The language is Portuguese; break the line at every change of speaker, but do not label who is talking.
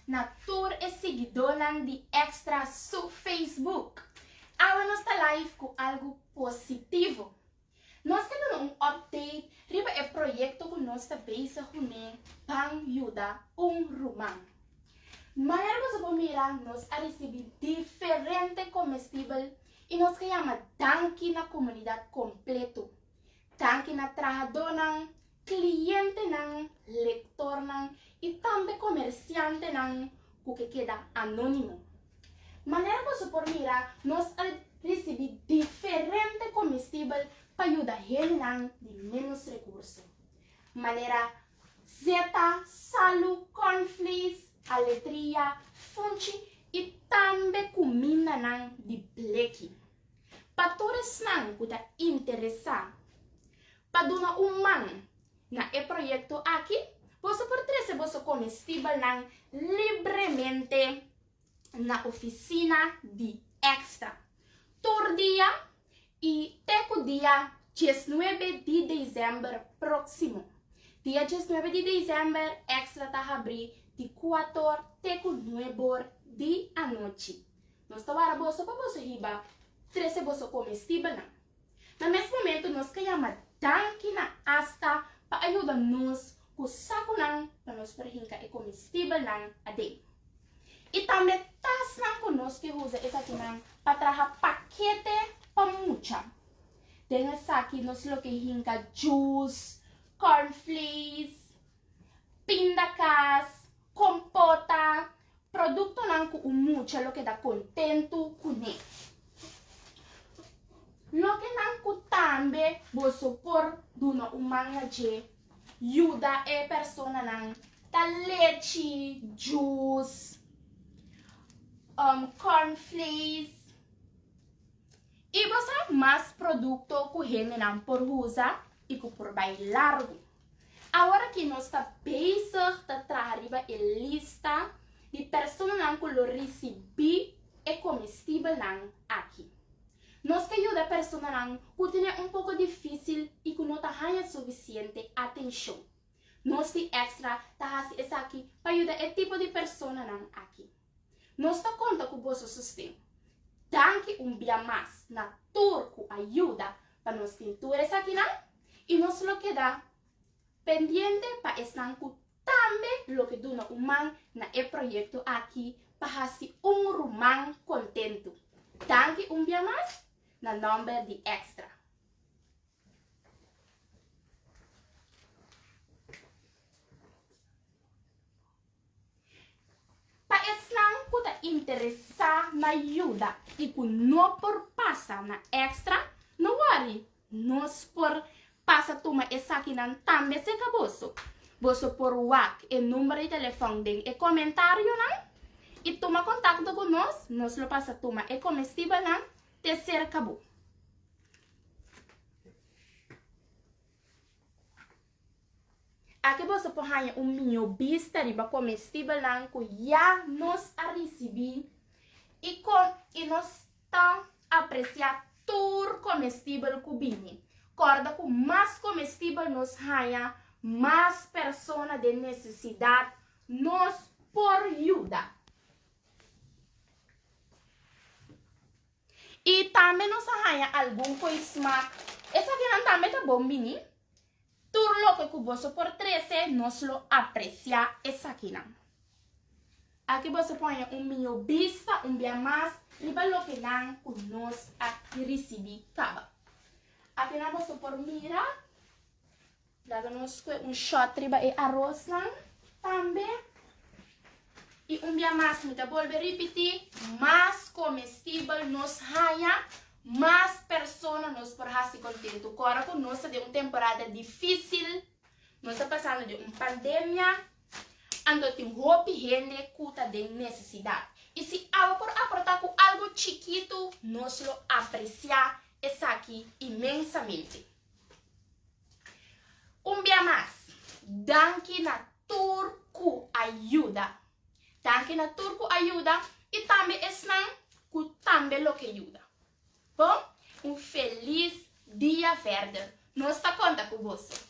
na tour e seguidor de Extra su Facebook. Agora nós está live com algo positivo. Nós temos um update riba é projeto que nós está base para ajudar rumão. Maneira você pode mirar, nós a receber diferente comestível e nós que chama tanque na comunidade completo. Tanque na trabalhador nang, cliente nang, leitor nang, e também comerciante nang, o que queda anônimo. Maneira você pode mirar, nós a receber diferente comestível para ajudar ele nang de menos recursos. Maneira zeta, salu, cornflakes, aletria, funchi e também comida nang de bleque. Para todos nang que está interessado, para donar na projeto aqui, você pode trazer você comestível nang livremente na oficina de Extra. Todo dia e até o dia 19 de dezembro próximo. Dia 19 de dezembro, Extra está abrindo de 4 até 9 de a noite. Nós estamos para você riba, trazer você comestível nang. No mesmo momento, nós queremos tanque na asta para ajudar-nos com o saco nang para nós perhincar e comestível nang ade. E também tas nang conosco que usa essa aqui nang para trazer paquete para mucha. Tem essa aqui nós lo que hinca juice, cornflakes, pindacas, compota, produto nang com mucha lo que dá contento com ele. Lo que não também você por duna umanga je ajuda a pessoa nang ta leite, juice, cornflakes e você mais produto que gente não por usar e que por bem largo. Agora que nós está basic ta trazer a lista de pessoas nang que lo recebi e comestível nang aqui. Nós que ajuda a pessoa que tem pouco difícil e que não tem suficiente atenção. Nós de Extra está aqui para ajudar esse tipo de pessoa aqui. Nós está conta com o vosso sistema. Tanque dia mais na tour que ajuda para nós pinturas aqui e nós lo que dá pendiente para estar também lo que dá na projeto aqui para fazer rumão contento. Tanque dia mais na nome de Extra. Para esses que está interessado na ajuda e que não por passar na Extra, não worry. Nós por passar toma essa aqui também se acabou. Você por WhatsApp e número de telefone e comentário e toma contato conosco, nós lo passa toma e comestível terceiro acabou. Aqui você pode ter minho vista de comestível que já nós a receber e nós está apreciar todo comestível que vem. Corda que mais comestível nós haya, mais pessoas de necessidade nós por ajuda. E também nós haya algum coisa essa aqui também tá bom mini. Tudo lo que você por 13 nós lo aprecia essa aqui aqui você põe minho vista dia mais e vai lo que nós aqui recebi caba. Aqui você por mirar dá nós shot riba e arroz também. E dia mais me volve repetir, mais comestível nós haya, mais pessoas nós por fazer contento. Agora que nós de uma temporada difícil, nós estamos passando de uma pandemia, ando tem roupa e gente que tem necessidade. E se algo por aportar com algo chiquito, nós lo apreciar essa aqui imensamente. Dia mais, danke na turco ajuda. Tanque na turco ajuda e também esnan que também lo que ajuda. Bom, feliz dia verde. Nós está conta com você.